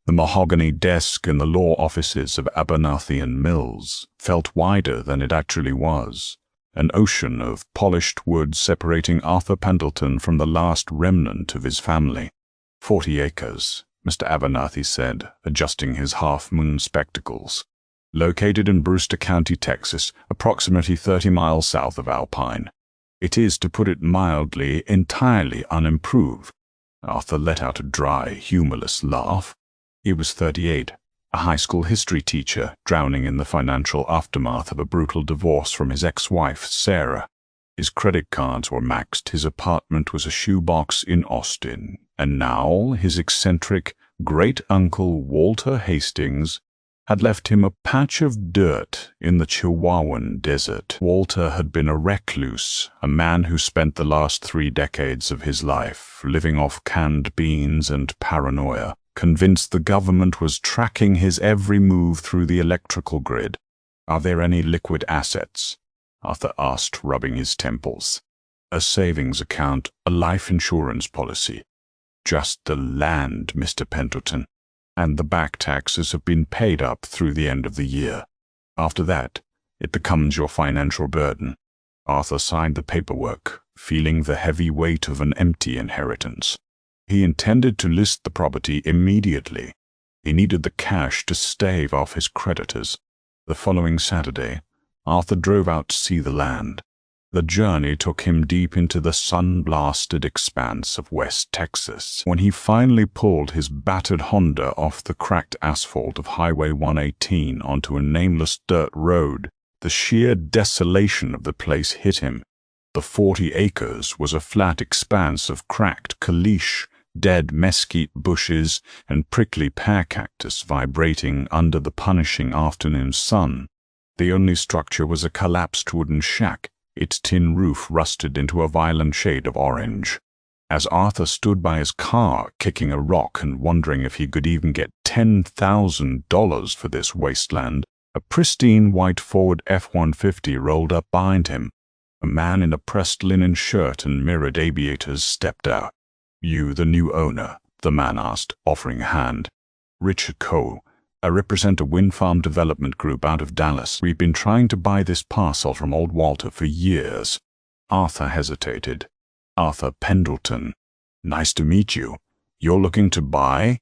The mahogany desk in the law offices of Abernathy and Mills felt wider than it actually was, an ocean of polished wood separating Arthur Pendleton from the last remnant of his family. 40 acres, Mr. Abernathy said, adjusting his half-moon spectacles. Located in Brewster County, Texas, approximately 30 miles south of Alpine. It is, to put it mildly, entirely unimproved. Arthur let out a dry, humorless laugh. He was 38, a high school history teacher, drowning in the financial aftermath of a brutal divorce from his ex-wife, Sarah. His credit cards were maxed, his apartment was a shoebox in Austin, and now his eccentric great-uncle Walter Hastings had left him a patch of dirt in the Chihuahuan desert. Walter had been a recluse, a man who spent the last 3 decades of his life living off canned beans and paranoia, convinced the government was tracking his every move through the electrical grid. "Are there any liquid assets?" Arthur asked, rubbing his temples. "A savings account, a life insurance policy." "Just the land, Mr. Pendleton. And the back taxes have been paid up through the end of the year. After that, it becomes your financial burden." Arthur signed the paperwork, feeling the heavy weight of an empty inheritance. He intended to list the property immediately. He needed the cash to stave off his creditors. The following Saturday, Arthur drove out to see the land. The journey took him deep into the sun-blasted expanse of West Texas. When he finally pulled his battered Honda off the cracked asphalt of Highway 118 onto a nameless dirt road, the sheer desolation of the place hit him. The 40 acres was a flat expanse of cracked caliche, dead mesquite bushes, and prickly pear cactus vibrating under the punishing afternoon sun. The only structure was a collapsed wooden shack, its tin roof rusted into a violent shade of orange. As Arthur stood by his car, kicking a rock and wondering if he could even get $10,000 for this wasteland, a pristine white Ford F-150 rolled up behind him. A man in a pressed linen shirt and mirrored aviators stepped out. "You the new owner?" the man asked, offering a hand. "Richard Cole. I represent a wind farm development group out of Dallas. We've been trying to buy this parcel from old Walter for years." Arthur hesitated. "Arthur Pendleton. Nice to meet you. You're looking to buy?"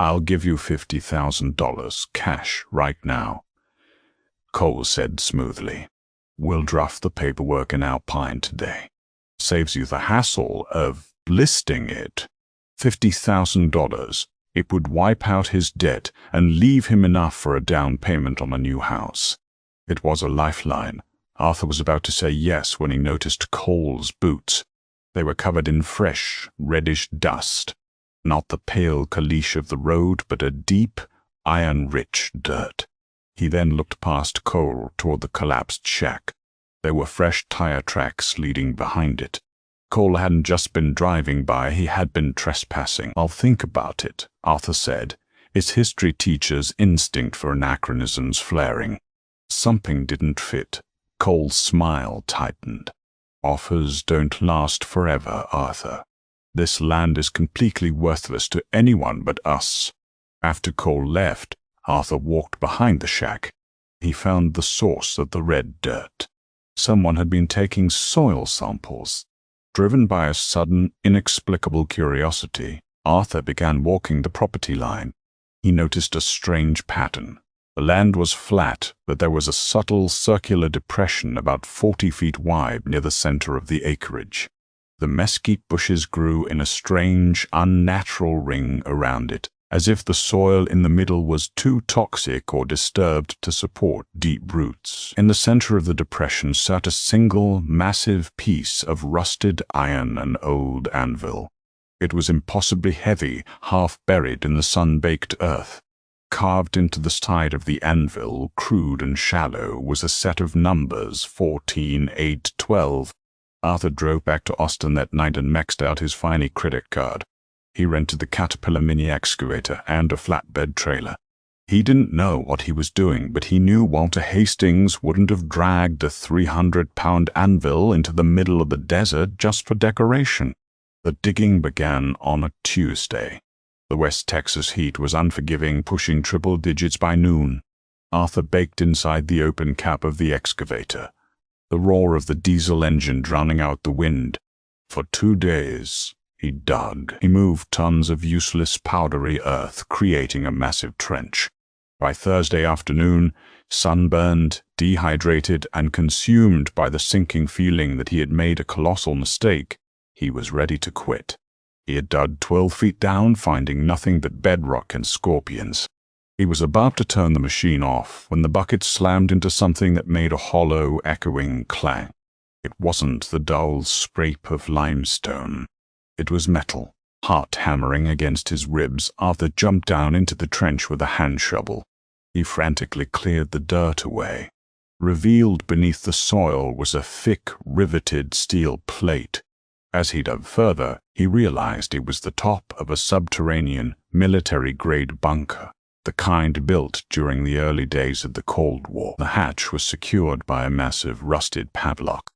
"I'll give you $50,000 cash right now," Cole said smoothly. "We'll draft the paperwork in Alpine today. Saves you the hassle of listing it. $50,000. It would wipe out his debt and leave him enough for a down payment on a new house." It was a lifeline. Arthur was about to say yes when he noticed Cole's boots. They were covered in fresh, reddish dust. Not the pale caliche of the road, but a deep, iron-rich dirt. He then looked past Cole toward the collapsed shack. There were fresh tire tracks leading behind it. Cole hadn't just been driving by, he had been trespassing. "I'll think about it," Arthur said, his history teacher's instinct for anachronisms flaring. Something didn't fit. Cole's smile tightened. "Offers don't last forever, Arthur. This land is completely worthless to anyone but us." After Cole left, Arthur walked behind the shack. He found the source of the red dirt. Someone had been taking soil samples. Driven by a sudden, inexplicable curiosity, Arthur began walking the property line. He noticed a strange pattern. The land was flat, but there was a subtle circular depression about 40 feet wide near the center of the acreage. The mesquite bushes grew in a strange, unnatural ring around it, as if the soil in the middle was too toxic or disturbed to support deep roots. In the center of the depression sat a single, massive piece of rusted iron, an old anvil. It was impossibly heavy, half buried in the sun-baked earth. Carved into the side of the anvil, crude and shallow, was a set of numbers, 14, 8, 12. Arthur drove back to Austin that night and maxed out his Finey credit card. He rented the Caterpillar mini excavator and a flatbed trailer. He didn't know what he was doing, but he knew Walter Hastings wouldn't have dragged a 300-pound anvil into the middle of the desert just for decoration. The digging began on a Tuesday. The West Texas heat was unforgiving, pushing triple digits by noon. Arthur baked inside the open cap of the excavator, the roar of the diesel engine drowning out the wind. For 2 days, he dug. He moved tons of useless powdery earth, creating a massive trench. By Thursday afternoon, sunburned, dehydrated, and consumed by the sinking feeling that he had made a colossal mistake, he was ready to quit. He had dug 12 feet down, finding nothing but bedrock and scorpions. He was about to turn the machine off when the bucket slammed into something that made a hollow, echoing clang. It wasn't the dull scrape of limestone. It was metal. Heart hammering against his ribs, Arthur jumped down into the trench with a hand shovel. He frantically cleared the dirt away. Revealed beneath the soil was a thick, riveted steel plate. As he dug further, he realized it was the top of a subterranean, military-grade bunker, the kind built during the early days of the Cold War. The hatch was secured by a massive rusted padlock.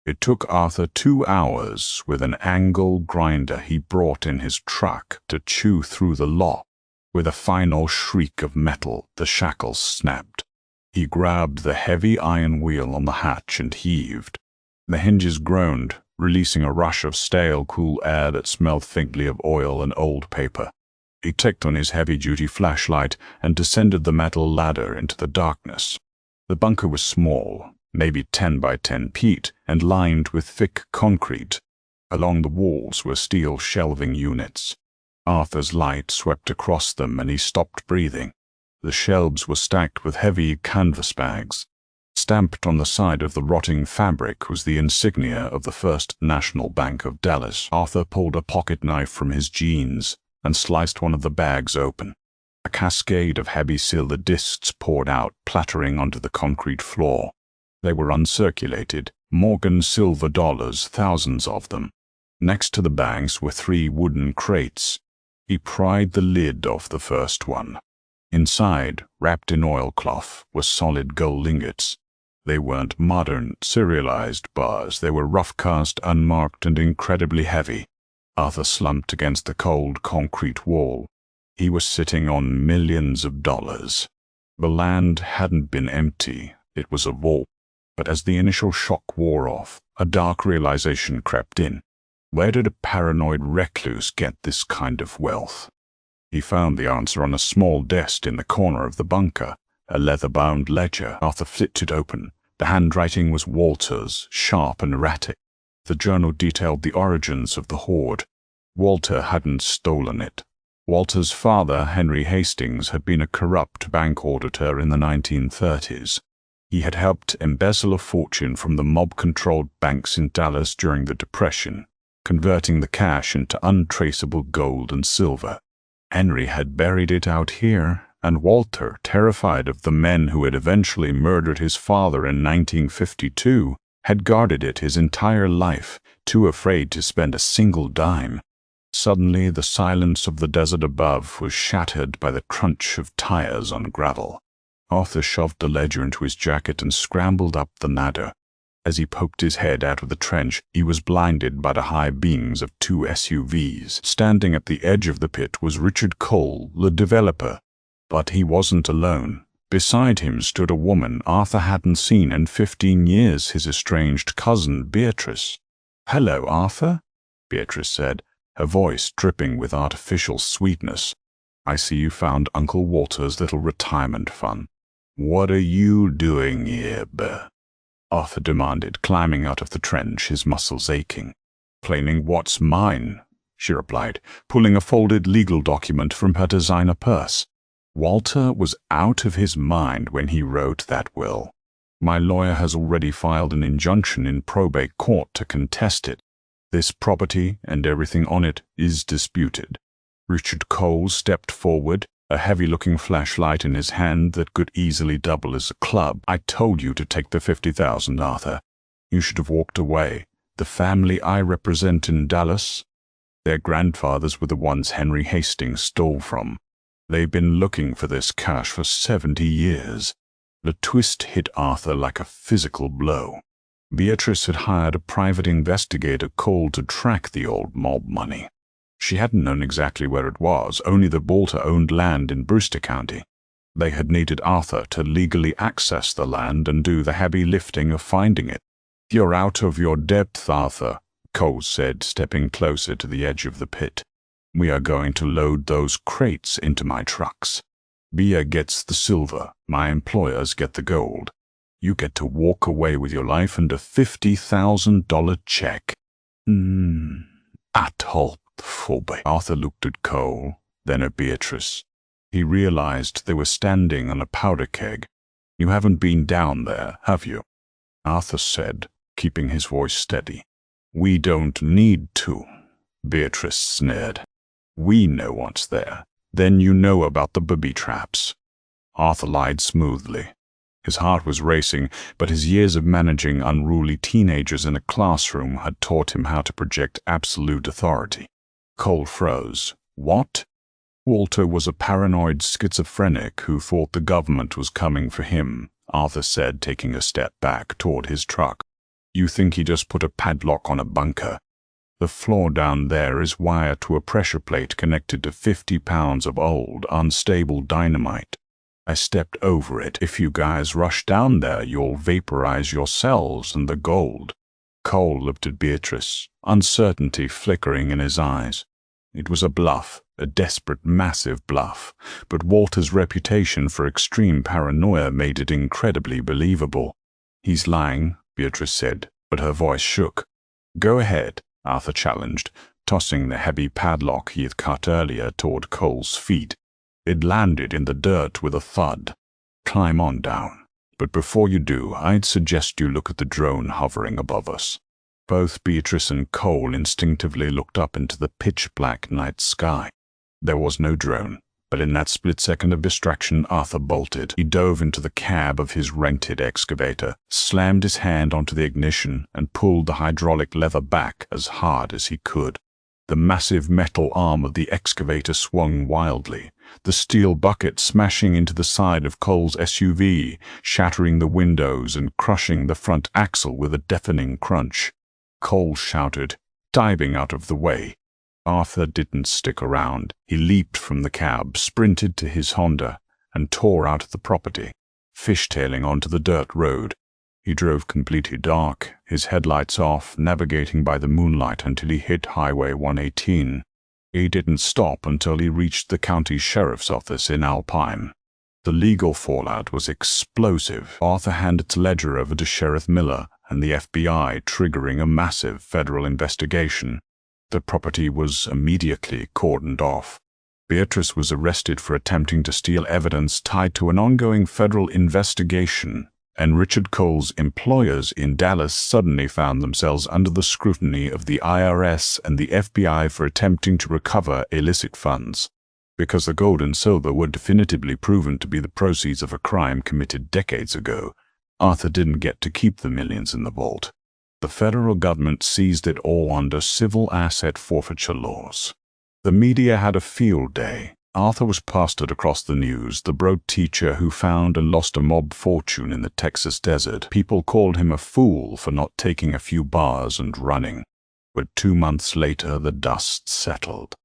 It took Arthur 2 hours with an angle grinder he brought in his truck to chew through the lock. With a final shriek of metal, the shackles snapped. He grabbed the heavy iron wheel on the hatch and heaved. The hinges groaned, releasing a rush of stale, cool air that smelled faintly of oil and old paper. He ticked on his heavy-duty flashlight and descended the metal ladder into the darkness. The bunker was small, maybe 10 by 10 feet, and lined with thick concrete. Along the walls were steel shelving units. Arthur's light swept across them and he stopped breathing. The shelves were stacked with heavy canvas bags. Stamped on the side of the rotting fabric was the insignia of the First National Bank of Dallas. Arthur pulled a pocket knife from his jeans and sliced one of the bags open. A cascade of heavy silver discs poured out, plattering onto the concrete floor. They were uncirculated, Morgan silver dollars, thousands of them. Next to the bags were 3 wooden crates. He pried the lid off the first one. Inside, wrapped in oilcloth, were solid gold ingots. They weren't modern, serialized bars. They were rough-cast, unmarked, and incredibly heavy. Arthur slumped against the cold concrete wall. He was sitting on millions of dollars. The land hadn't been empty. It was a vault. But as the initial shock wore off, a dark realization crept in. Where did a paranoid recluse get this kind of wealth? He found the answer on a small desk in the corner of the bunker, a leather-bound ledger. Arthur flipped it open. The handwriting was Walter's, sharp and erratic. The journal detailed the origins of the hoard. Walter hadn't stolen it. Walter's father, Henry Hastings, had been a corrupt bank auditor in the 1930s. He had helped embezzle a fortune from the mob-controlled banks in Dallas during the Depression, converting the cash into untraceable gold and silver. Henry had buried it out here, and Walter, terrified of the men who had eventually murdered his father in 1952, had guarded it his entire life, too afraid to spend a single dime. Suddenly, the silence of the desert above was shattered by the crunch of tires on gravel. Arthur shoved the ledger into his jacket and scrambled up the ladder. As he poked his head out of the trench, he was blinded by the high beams of 2 SUVs. Standing at the edge of the pit was Richard Cole, the developer. But he wasn't alone. Beside him stood a woman Arthur hadn't seen in 15 years, his estranged cousin, Beatrice. "Hello, Arthur," Beatrice said, her voice dripping with artificial sweetness. "I see you found Uncle Walter's little retirement fund. What are you doing here, Arthur demanded, climbing out of the trench, his muscles aching. "Claiming what's mine," she replied, pulling a folded legal document from her designer purse. "Walter was out of his mind when he wrote that will. My lawyer has already filed an injunction in probate court to contest it. This property and everything on it is disputed." Richard Cole stepped forward, a heavy-looking flashlight in his hand that could easily double as a club. "I told you to take the $50,000, Arthur. You should have walked away. The family I represent in Dallas, their grandfathers were the ones Henry Hastings stole from. They've been looking for this cash for 70 years. The twist hit Arthur like a physical blow. Beatrice had hired a private investigator, Cole, to track the old mob money. She hadn't known exactly where it was, only that Walter owned land in Brewster County. They had needed Arthur to legally access the land and do the heavy lifting of finding it. "You're out of your depth, Arthur," Cole said, stepping closer to the edge of the pit. "We are going to load those crates into my trucks. Bia gets the silver, my employers get the gold. You get to walk away with your life and a $50,000 check." At hope, Phoebe. Arthur looked at Cole, then at Beatrice. He realized they were standing on a powder keg. "You haven't been down there, have you?" Arthur said, keeping his voice steady. "We don't need to," Beatrice sneered. "We know what's there. Then you know about the booby traps." Arthur lied smoothly. His heart was racing, but his years of managing unruly teenagers in a classroom had taught him how to project absolute authority. Cole froze. "What?" "Walter was a paranoid schizophrenic who thought the government was coming for him," Arthur said, taking a step back toward his truck. "You think he just put a padlock on a bunker? The floor down there is wired to a pressure plate connected to 50 pounds of old, unstable dynamite. I stepped over it. If you guys rush down there, you'll vaporize yourselves and the gold." Cole looked at Beatrice, uncertainty flickering in his eyes. It was a bluff, a desperate, massive bluff, but Walter's reputation for extreme paranoia made it incredibly believable. "He's lying," Beatrice said, but her voice shook. "Go ahead," Arthur challenged, tossing the heavy padlock he had cut earlier toward Cole's feet. It landed in the dirt with a thud. "Climb on down. But before you do, I'd suggest you look at the drone hovering above us." Both Beatrice and Cole instinctively looked up into the pitch-black night sky. There was no drone, but in that split second of distraction, Arthur bolted. He dove into the cab of his rented excavator, slammed his hand onto the ignition, and pulled the hydraulic lever back as hard as he could. The massive metal arm of the excavator swung wildly, the steel bucket smashing into the side of Cole's SUV, shattering the windows and crushing the front axle with a deafening crunch. Cole shouted, diving out of the way. Arthur didn't stick around. He leaped from the cab, sprinted to his Honda, and tore out of the property, fishtailing onto the dirt road. He drove completely dark, his headlights off, navigating by the moonlight until he hit Highway 118. He didn't stop until he reached the county sheriff's office in Alpine. The legal fallout was explosive. Arthur handed the ledger over to Sheriff Miller and the FBI, triggering a massive federal investigation. The property was immediately cordoned off. Beatrice was arrested for attempting to steal evidence tied to an ongoing federal investigation, and Richard Cole's employers in Dallas suddenly found themselves under the scrutiny of the IRS and the FBI for attempting to recover illicit funds. Because the gold and silver were definitively proven to be the proceeds of a crime committed decades ago, Arthur didn't get to keep the millions in the vault. The federal government seized it all under civil asset forfeiture laws. The media had a field day. Arthur was plastered across the news, the broke teacher who found and lost a mob fortune in the Texas desert. People called him a fool for not taking a few bars and running. But 2 months later, the dust settled.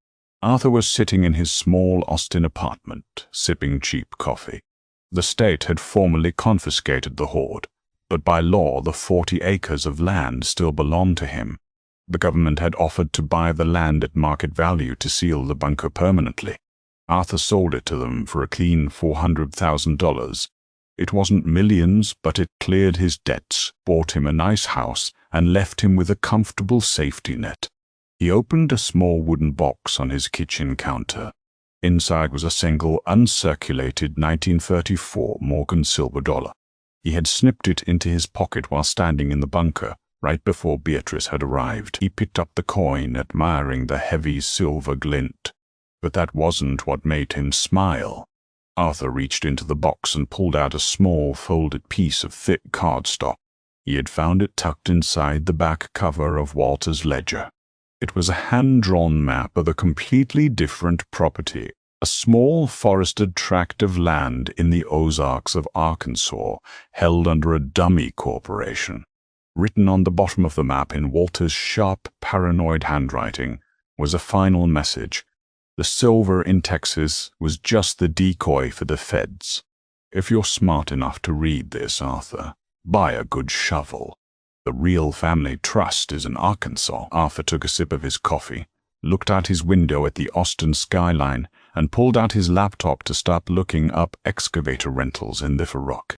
Arthur was sitting in his small Austin apartment, sipping cheap coffee. The state had formally confiscated the hoard, but by law the 40 acres of land still belonged to him. The government had offered to buy the land at market value to seal the bunker permanently. Arthur sold it to them for a clean $400,000. It wasn't millions, but it cleared his debts, bought him a nice house, and left him with a comfortable safety net. He opened a small wooden box on his kitchen counter. Inside was a single, uncirculated 1934 Morgan silver dollar. He had snipped it into his pocket while standing in the bunker, right before Beatrice had arrived. He picked up the coin, admiring the heavy silver glint. But that wasn't what made him smile. Arthur reached into the box and pulled out a small, folded piece of thick cardstock. He had found it tucked inside the back cover of Walter's ledger. It was a hand-drawn map of a completely different property, a small forested tract of land in the Ozarks of Arkansas, held under a dummy corporation. Written on the bottom of the map in Walter's sharp, paranoid handwriting, was a final message. The silver in Texas was just the decoy for the feds. If you're smart enough to read this, Arthur, buy a good shovel. The real family trust is in Arkansas. Arthur took a sip of his coffee, looked out his window at the Austin skyline, and pulled out his laptop to start looking up excavator rentals in Little Rock.